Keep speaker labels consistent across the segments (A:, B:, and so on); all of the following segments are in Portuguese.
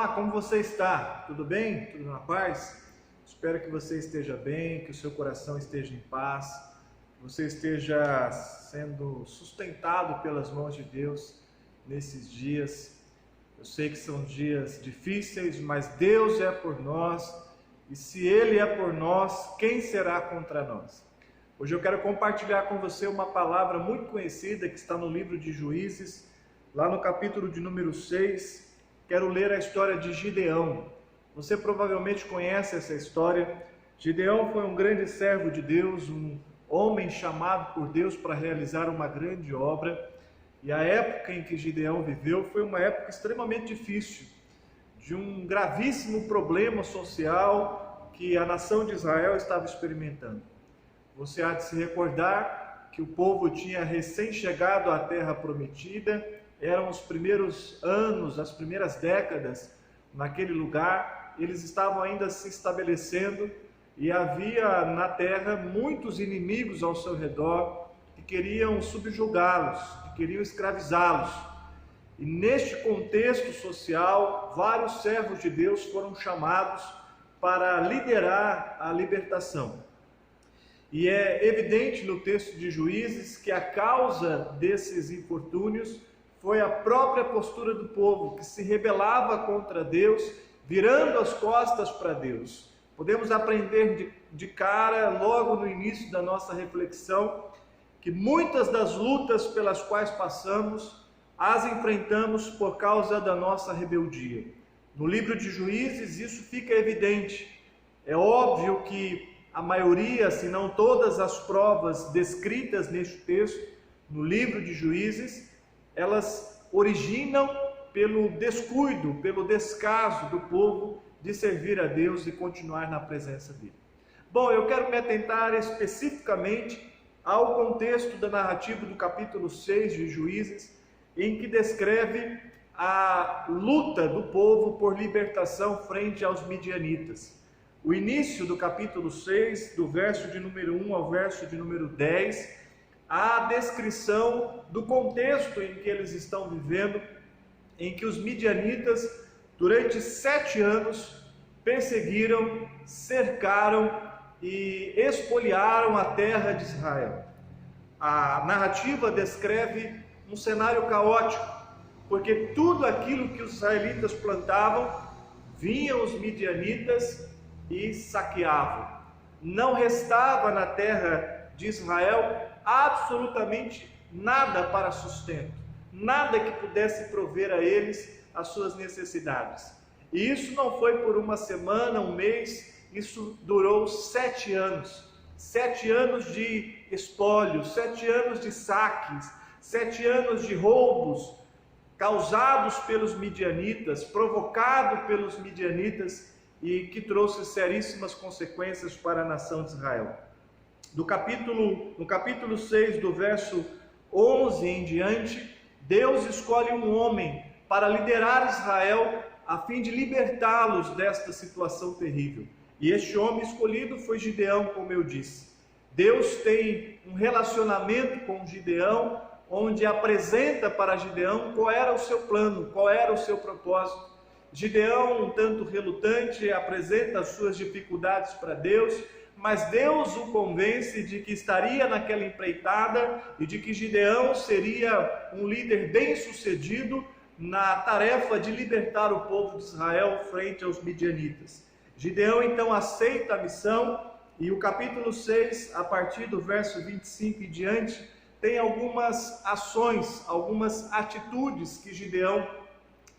A: Olá, como você está? Tudo bem? Tudo na paz? Espero que você esteja bem, que o seu coração esteja em paz, que você esteja sendo sustentado pelas mãos de Deus nesses dias. Eu sei que são dias difíceis, mas Deus é por nós, e se Ele é por nós, quem será contra nós? Hoje eu quero compartilhar com você uma palavra muito conhecida que está no livro de Juízes, lá no capítulo de número 6. Quero ler a história de Gideão. Você provavelmente conhece essa história. Gideão foi um grande servo de Deus, um homem chamado por Deus para realizar uma grande obra. E a época em que Gideão viveu foi uma época extremamente difícil, de um gravíssimo problema social que a nação de Israel estava experimentando. Você há de se recordar que o povo tinha recém-chegado à terra prometida. Eram os primeiros anos, as primeiras décadas naquele lugar. Eles estavam ainda se estabelecendo e havia na terra muitos inimigos ao seu redor que queriam subjugá-los, que queriam escravizá-los. E neste contexto social, vários servos de Deus foram chamados para liderar a libertação. E é evidente no texto de Juízes que a causa desses infortúnios foi a própria postura do povo, que se rebelava contra Deus, virando as costas para Deus. Podemos aprender de cara, logo no início da nossa reflexão, que muitas das lutas pelas quais passamos, as enfrentamos por causa da nossa rebeldia. No livro de Juízes isso fica evidente. É óbvio que a maioria, se não todas as provas descritas neste texto, no livro de Juízes, elas originam pelo descuido, pelo descaso do povo de servir a Deus e continuar na presença dele. Bom, eu quero me atentar especificamente ao contexto da narrativa do capítulo 6 de Juízes, em que descreve a luta do povo por libertação frente aos midianitas. O início do capítulo 6, do verso de número 1 ao verso de número 10, a descrição do contexto em que eles estão vivendo, em que os midianitas, durante 7 anos, perseguiram, cercaram e espoliaram a terra de Israel. A narrativa descreve um cenário caótico, porque tudo aquilo que os israelitas plantavam, vinham os midianitas e saqueavam. Não restava na terra de Israel absolutamente nada para sustento, nada que pudesse prover a eles as suas necessidades. E isso não foi por uma semana, um mês, isso durou 7 anos. 7 anos de espólios, 7 anos de saques, 7 anos de roubos causados pelos midianitas, provocado pelos midianitas, e que trouxe seríssimas consequências para a nação de Israel. No capítulo 6, do verso 11 em diante, Deus escolhe um homem para liderar Israel a fim de libertá-los desta situação terrível. E este homem escolhido foi Gideão, como eu disse. Deus tem um relacionamento com Gideão, onde apresenta para Gideão qual era o seu plano, qual era o seu propósito. Gideão, um tanto relutante, apresenta as suas dificuldades para Deus, mas Deus o convence de que estaria naquela empreitada e de que Gideão seria um líder bem-sucedido na tarefa de libertar o povo de Israel frente aos midianitas. Gideão então aceita a missão, e o capítulo 6, a partir do verso 25 em diante, tem algumas ações, algumas atitudes que Gideão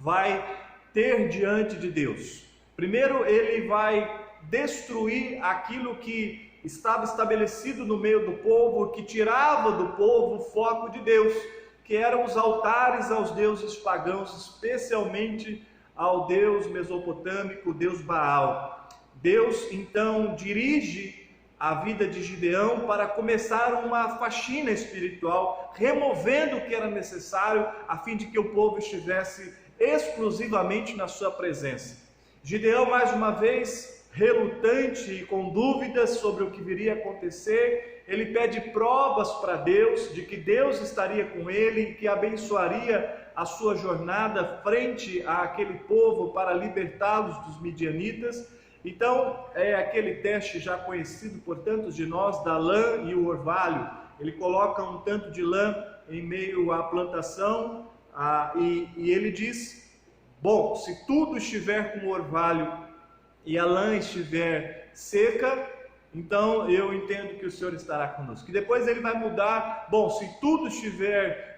A: vai ter diante de Deus. Primeiro, ele vai destruir aquilo que estava estabelecido no meio do povo, que tirava do povo o foco de Deus, que eram os altares aos deuses pagãos, especialmente ao deus mesopotâmico, o deus Baal. Deus então dirige a vida de Gideão para começar uma faxina espiritual, removendo o que era necessário a fim de que o povo estivesse exclusivamente na sua presença. Gideão, mais uma vez, relutante e com dúvidas sobre o que viria a acontecer, ele pede provas para Deus de que Deus estaria com ele e que abençoaria a sua jornada frente àquele povo para libertá-los dos midianitas. Então, é aquele teste já conhecido por tantos de nós, da lã e o orvalho. Ele coloca um tanto de lã em meio à plantação e ele diz: bom, se tudo estiver com orvalho e a lã estiver seca, então eu entendo que o Senhor estará conosco. E depois ele vai mudar: bom, se tudo estiver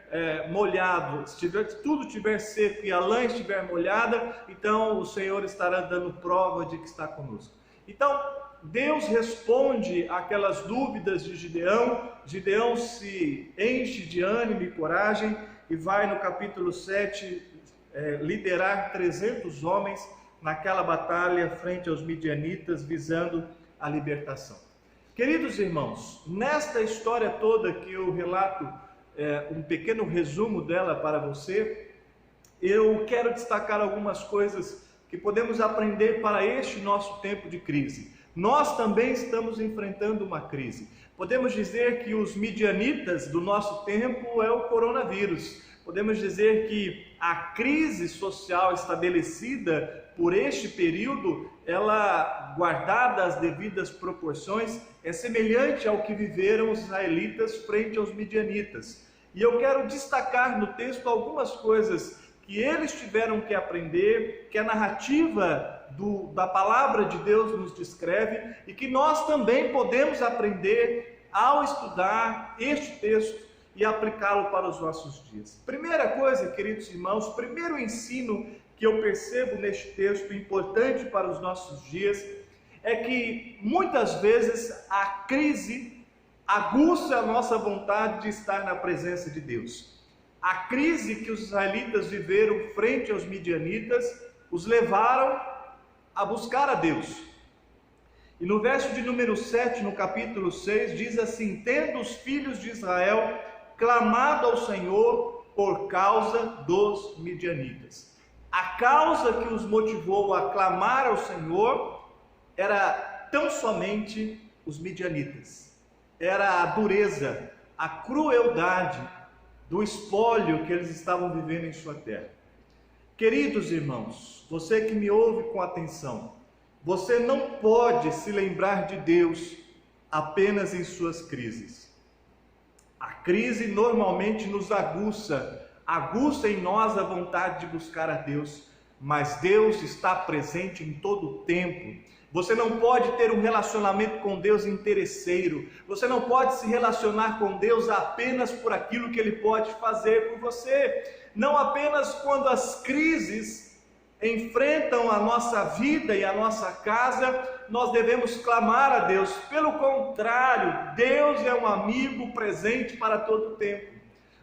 A: molhado, se tudo estiver seco e a lã estiver molhada, então o Senhor estará dando prova de que está conosco. Então, Deus responde àquelas dúvidas de Gideão. Gideão se enche de ânimo e coragem e vai no capítulo 7 liderar 300 homens naquela batalha frente aos midianitas, visando a libertação. Queridos irmãos, nesta história toda que eu relato, um pequeno resumo dela para você, eu quero destacar algumas coisas que podemos aprender para este nosso tempo de crise. Nós também estamos enfrentando uma crise. Podemos dizer que os midianitas do nosso tempo é o coronavírus. Podemos dizer que a crise social estabelecida por este período, ela, guardada as devidas proporções, é semelhante ao que viveram os israelitas frente aos midianitas. E eu quero destacar no texto algumas coisas que eles tiveram que aprender, que a narrativa da palavra de Deus nos descreve e que nós também podemos aprender ao estudar este texto e aplicá-lo para os nossos dias. Primeira coisa, queridos irmãos, primeiro ensino que eu percebo neste texto importante para os nossos dias é que muitas vezes a crise aguça a nossa vontade de estar na presença de Deus. A crise que os israelitas viveram frente aos midianitas os levaram a buscar a Deus. E no verso de número 7, no capítulo 6, diz assim: tendo os filhos de Israel clamado ao Senhor por causa dos midianitas. A causa que os motivou a clamar ao Senhor era tão somente os midianitas. Era a dureza, a crueldade do espólio que eles estavam vivendo em sua terra. Queridos irmãos, você que me ouve com atenção, você não pode se lembrar de Deus apenas em suas crises. A crise normalmente nos aguça em nós a vontade de buscar a Deus, mas Deus está presente em todo o tempo. Você não pode ter um relacionamento com Deus interesseiro, você não pode se relacionar com Deus apenas por aquilo que Ele pode fazer por você, não apenas quando as crises enfrentam a nossa vida e a nossa casa, nós devemos clamar a Deus. Pelo contrário, Deus é um amigo presente para todo o tempo.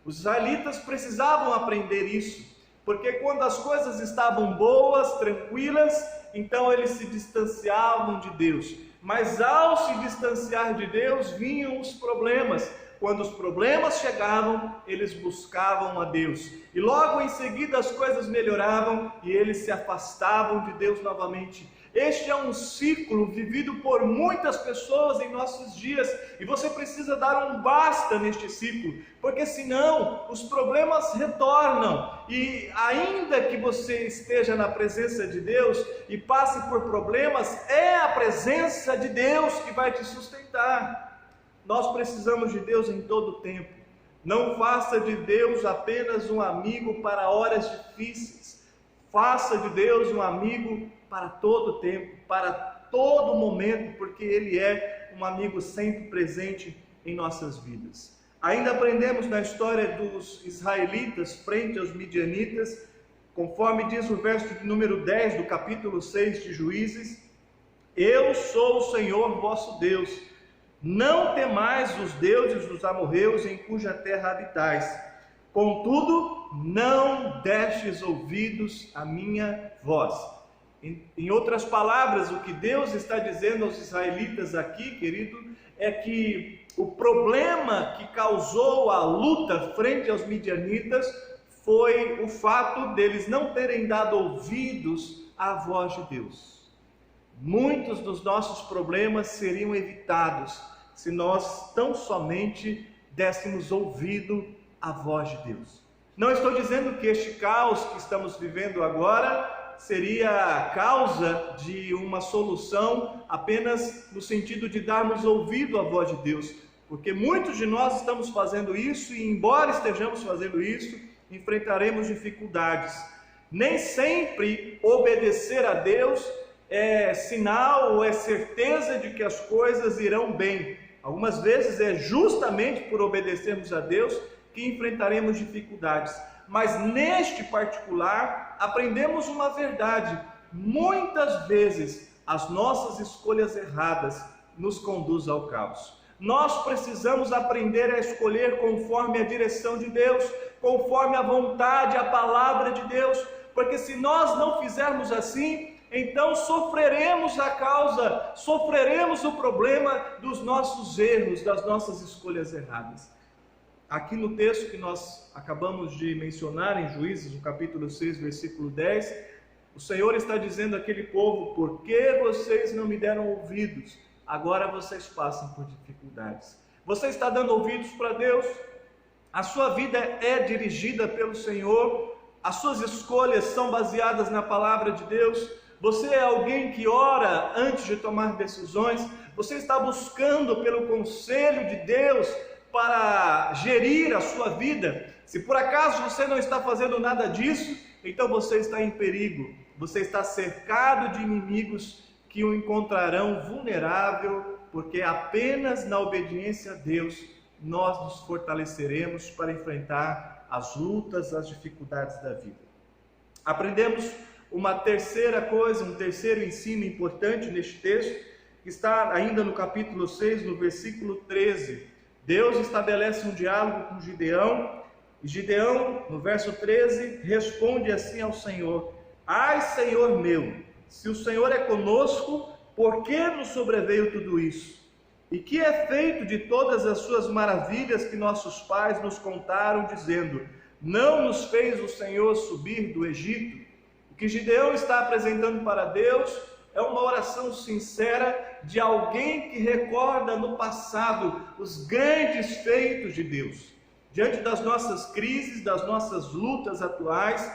A: Os israelitas precisavam aprender isso, porque quando as coisas estavam boas, tranquilas, então eles se distanciavam de Deus. Mas ao se distanciar de Deus, vinham os problemas. Quando os problemas chegavam, eles buscavam a Deus. E logo em seguida as coisas melhoravam e eles se afastavam de Deus novamente. Este é um ciclo vivido por muitas pessoas em nossos dias, e você precisa dar um basta neste ciclo, porque senão os problemas retornam, e ainda que você esteja na presença de Deus e passe por problemas, é a presença de Deus que vai te sustentar. Nós precisamos de Deus em todo o tempo. Não faça de Deus apenas um amigo para horas difíceis, faça de Deus um amigo para todo o tempo, para todo momento, porque Ele é um amigo sempre presente em nossas vidas. Ainda aprendemos na história dos israelitas frente aos midianitas, conforme diz o verso de número 10 do capítulo 6 de Juízes: eu sou o Senhor vosso Deus, não temais os deuses dos amorreus em cuja terra habitais, contudo não destes ouvidos à minha voz. Em outras palavras, o que Deus está dizendo aos israelitas aqui, querido, é que o problema que causou a luta frente aos midianitas foi o fato deles não terem dado ouvidos à voz de Deus. Muitos dos nossos problemas seriam evitados se nós tão somente dessemos ouvido à voz de Deus. Não estou dizendo que este caos que estamos vivendo agora seria a causa de uma solução apenas no sentido de darmos ouvido à voz de Deus, porque muitos de nós estamos fazendo isso e, embora estejamos fazendo isso, enfrentaremos dificuldades. Nem sempre obedecer a Deus é sinal ou é certeza de que as coisas irão bem. Algumas vezes é justamente por obedecermos a Deus que enfrentaremos dificuldades. Mas neste particular, aprendemos uma verdade: muitas vezes as nossas escolhas erradas nos conduzem ao caos. Nós precisamos aprender a escolher conforme a direção de Deus, conforme a vontade, a palavra de Deus, porque se nós não fizermos assim, então sofreremos a causa, sofreremos o problema dos nossos erros, das nossas escolhas erradas. Aqui no texto que nós acabamos de mencionar, em Juízes, no capítulo 6, versículo 10, o Senhor está dizendo àquele povo: por que vocês não me deram ouvidos? Agora vocês passam por dificuldades. Você está dando ouvidos para Deus? A sua vida é dirigida pelo Senhor? As suas escolhas são baseadas na palavra de Deus? Você é alguém que ora antes de tomar decisões? Você está buscando pelo conselho de Deus para gerir a sua vida? Se por acaso você não está fazendo nada disso, então você está em perigo. Você está cercado de inimigos que o encontrarão vulnerável, porque apenas na obediência a Deus nós nos fortaleceremos para enfrentar as lutas, as dificuldades da vida. Aprendemos uma terceira coisa, um terceiro ensino importante neste texto, que está ainda no capítulo 6, no versículo 13. Deus estabelece um diálogo com Gideão, e Gideão, no verso 13, responde assim ao Senhor: ai, Senhor meu, se o Senhor é conosco, por que nos sobreveio tudo isso? E que é feito de todas as suas maravilhas que nossos pais nos contaram, dizendo: não nos fez o Senhor subir do Egito? O que Gideão está apresentando para Deus é uma oração sincera de alguém que recorda no passado os grandes feitos de Deus. Diante das nossas crises, das nossas lutas atuais,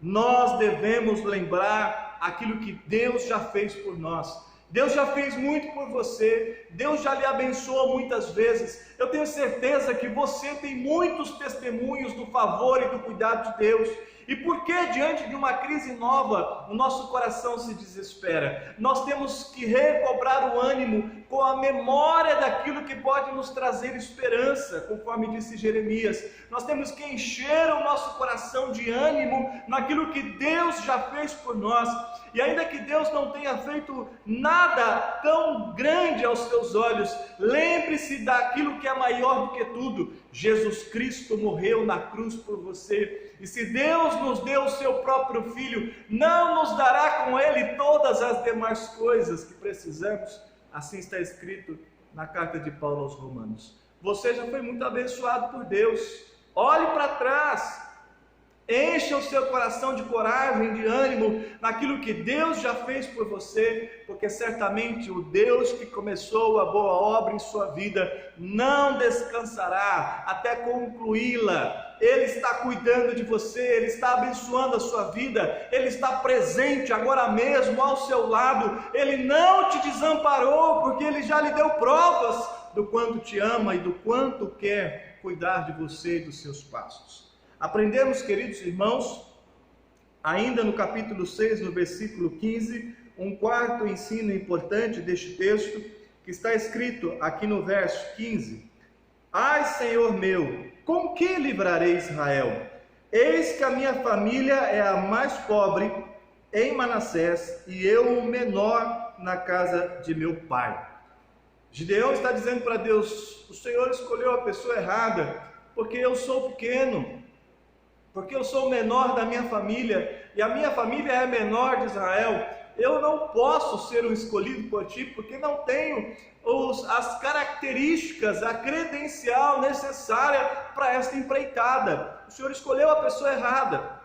A: nós devemos lembrar aquilo que Deus já fez por nós. Deus já fez muito por você, Deus já lhe abençoou muitas vezes. Eu tenho certeza que você tem muitos testemunhos do favor e do cuidado de Deus. E por que diante de uma crise nova o nosso coração se desespera? Nós temos que recobrar o ânimo com a memória daquilo que pode nos trazer esperança, conforme disse Jeremias. Nós temos que encher o nosso coração de ânimo naquilo que Deus já fez por nós. E ainda que Deus não tenha feito nada tão grande aos seus olhos, lembre-se daquilo que é maior do que tudo. Jesus Cristo morreu na cruz por você. E se Deus nos deu o seu próprio Filho, não nos dará com Ele todas as demais coisas que precisamos? Assim está escrito na carta de Paulo aos Romanos. Você já foi muito abençoado por Deus. Olhe para trás. Encha o seu coração de coragem, de ânimo naquilo que Deus já fez por você, porque certamente o Deus que começou a boa obra em sua vida não descansará até concluí-la. Ele está cuidando de você, Ele está abençoando a sua vida, Ele está presente agora mesmo ao seu lado. Ele não te desamparou, porque Ele já lhe deu provas do quanto te ama e do quanto quer cuidar de você e dos seus passos. Aprendemos, queridos irmãos, ainda no capítulo 6, no versículo 15, um quarto ensino importante deste texto, que está escrito aqui no verso 15: ai, Senhor meu, com que livrarei Israel? Eis que a minha família é a mais pobre em Manassés, e eu o menor na casa de meu pai. Gideão está dizendo para Deus: o Senhor escolheu a pessoa errada, porque eu sou pequeno, porque eu sou o menor da minha família, e a minha família é a menor de Israel. Eu não posso ser o escolhido por ti, porque não tenho as características, a credencial necessária para esta empreitada. O Senhor escolheu a pessoa errada.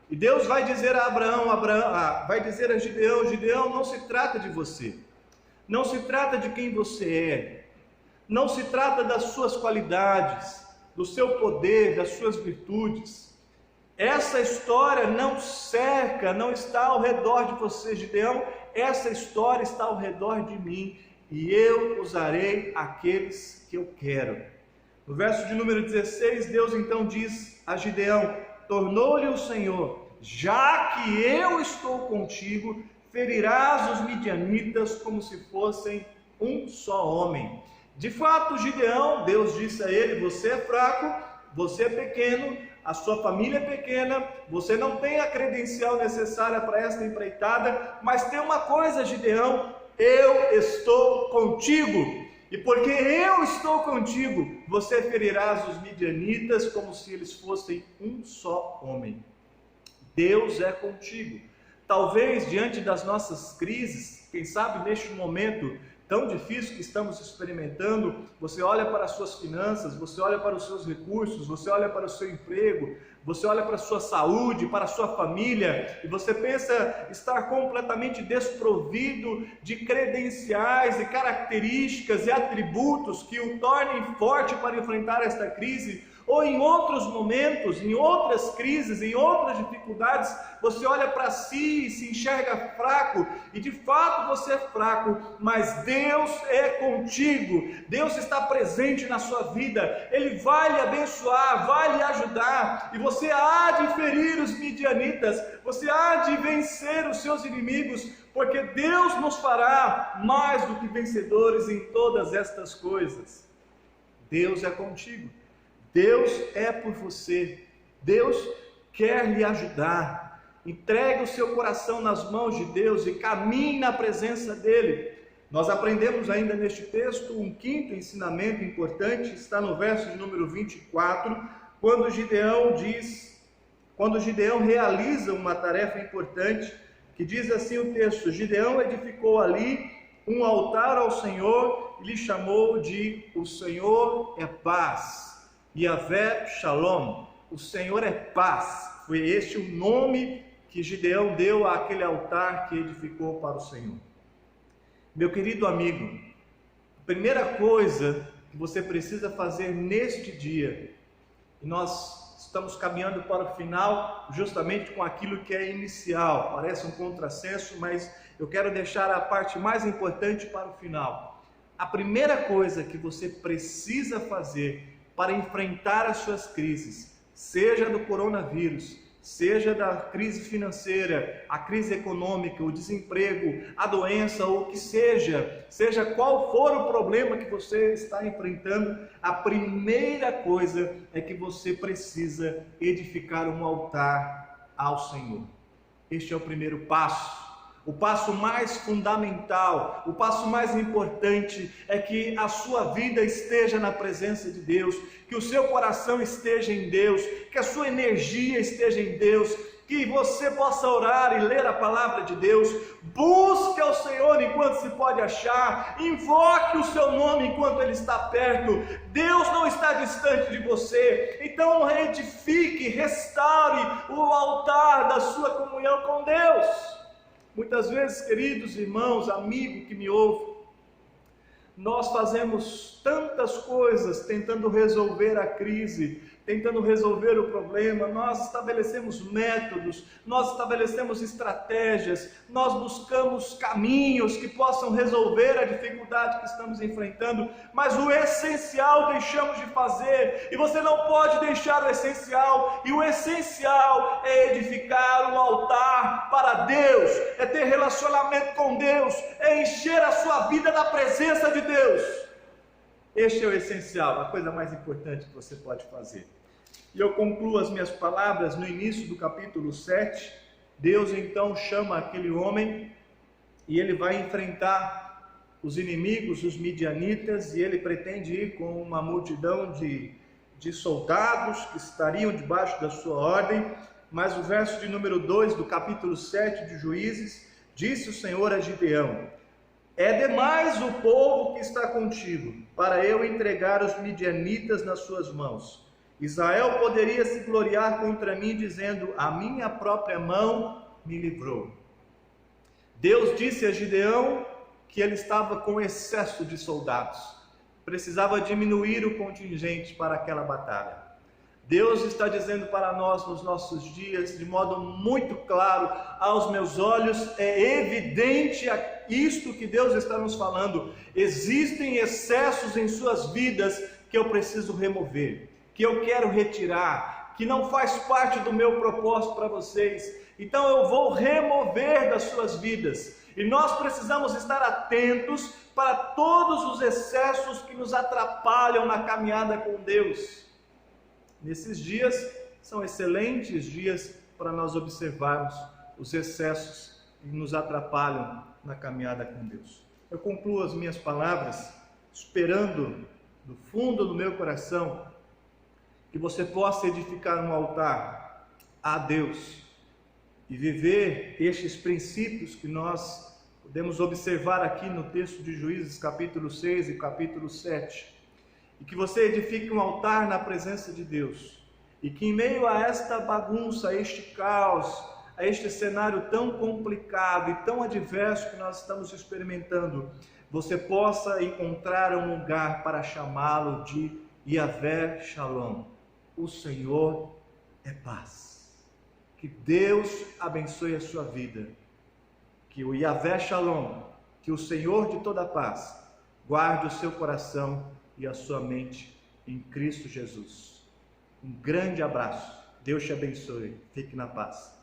A: E Deus vai dizer a vai dizer a Gideão: Gideão, não se trata de você, não se trata de quem você é, não se trata das suas qualidades, do seu poder, das suas virtudes. Essa história não cerca, não está ao redor de você, Gideão, essa história está ao redor de mim, e eu usarei aqueles que eu quero. No verso de número 16, Deus então diz a Gideão: tornou-lhe o Senhor: já que eu estou contigo, ferirás os midianitas como se fossem um só homem. De fato, Gideão, Deus disse a ele: você é fraco, você é pequeno, a sua família é pequena, você não tem a credencial necessária para esta empreitada, mas tem uma coisa, Gideão: eu estou contigo. E porque eu estou contigo, você ferirás os midianitas como se eles fossem um só homem. Deus é contigo. Talvez diante das nossas crises, quem sabe neste momento tão difícil que estamos experimentando, você olha para as suas finanças, você olha para os seus recursos, você olha para o seu emprego, você olha para a sua saúde, para a sua família, e você pensa estar completamente desprovido de credenciais e características e atributos que o tornem forte para enfrentar esta crise. Ou em outros momentos, em outras crises, em outras dificuldades, você olha para si e se enxerga fraco, e de fato você é fraco, mas Deus é contigo, Deus está presente na sua vida, Ele vai lhe abençoar, vai lhe ajudar, e você há de ferir os midianitas, você há de vencer os seus inimigos, porque Deus nos fará mais do que vencedores em todas estas coisas. Deus é contigo. Deus é por você, Deus quer lhe ajudar. Entregue o seu coração nas mãos de Deus e caminhe na presença dEle. Nós aprendemos ainda neste texto um quinto ensinamento importante, está no verso de número 24, quando Gideão realiza uma tarefa importante, que diz assim o texto: Gideão edificou ali um altar ao Senhor e lhe chamou de O Senhor é Paz. Yahvé Shalom, o Senhor é paz. Foi este o nome que Gideão deu àquele altar que edificou para o Senhor. Meu querido amigo, a primeira coisa que você precisa fazer neste dia, e nós estamos caminhando para o final justamente com aquilo que é inicial, parece um contrassenso, mas eu quero deixar a parte mais importante para o final. A primeira coisa que você precisa fazer para enfrentar as suas crises, seja do coronavírus, seja da crise financeira, a crise econômica, o desemprego, a doença, ou o que seja qual for o problema que você está enfrentando, a primeira coisa é que você precisa edificar um altar ao Senhor. Este é o primeiro passo. O passo mais fundamental, o passo mais importante é que a sua vida esteja na presença de Deus, que o seu coração esteja em Deus, que a sua energia esteja em Deus, que você possa orar e ler a palavra de Deus. Busque ao Senhor enquanto se pode achar, invoque o seu nome enquanto Ele está perto. Deus não está distante de você, então edifique, restaure o altar da sua comunhão com Deus. Muitas vezes, queridos irmãos, amigo que me ouve, nós fazemos tantas coisas tentando resolver a crise, tentando resolver o problema, nós estabelecemos métodos, nós estabelecemos estratégias, nós buscamos caminhos que possam resolver a dificuldade que estamos enfrentando, mas o essencial deixamos de fazer, e você não pode deixar o essencial, e o essencial é edificar um altar para Deus, é ter relacionamento com Deus, é encher a sua vida da presença de Deus. Este é o essencial, a coisa mais importante que você pode fazer. E eu concluo as minhas palavras no início do capítulo 7. Deus então chama aquele homem e ele vai enfrentar os inimigos, os midianitas, e ele pretende ir com uma multidão de soldados que estariam debaixo da sua ordem. Mas o verso de número 2 do capítulo 7 de Juízes, disse o Senhor a Gideão: é demais o povo que está contigo, para eu entregar os midianitas nas suas mãos. Israel poderia se gloriar contra mim, dizendo: a minha própria mão me livrou. Deus disse a Gideão que ele estava com excesso de soldados, precisava diminuir o contingente para aquela batalha. Deus está dizendo para nós nos nossos dias, de modo muito claro, aos meus olhos, é evidente isto que Deus está nos falando. Existem excessos em suas vidas que eu preciso remover, que eu quero retirar, que não faz parte do meu propósito para vocês. Então eu vou remover das suas vidas. E nós precisamos estar atentos para todos os excessos que nos atrapalham na caminhada com Deus. Nesses dias são excelentes dias para nós observarmos os excessos que nos atrapalham na caminhada com Deus. Eu concluo as minhas palavras esperando do fundo do meu coração que você possa edificar um altar a Deus e viver estes princípios que nós podemos observar aqui no texto de Juízes capítulo 6 e capítulo 7. E que você edifique um altar na presença de Deus. E que em meio a esta bagunça, a este caos, a este cenário tão complicado e tão adverso que nós estamos experimentando, você possa encontrar um lugar para chamá-lo de Yahvé Shalom. O Senhor é paz. Que Deus abençoe a sua vida. Que o Yahvé Shalom, que o Senhor de toda paz, guarde o seu coração e a sua mente em Cristo Jesus. Um grande abraço. Deus te abençoe. Fique na paz.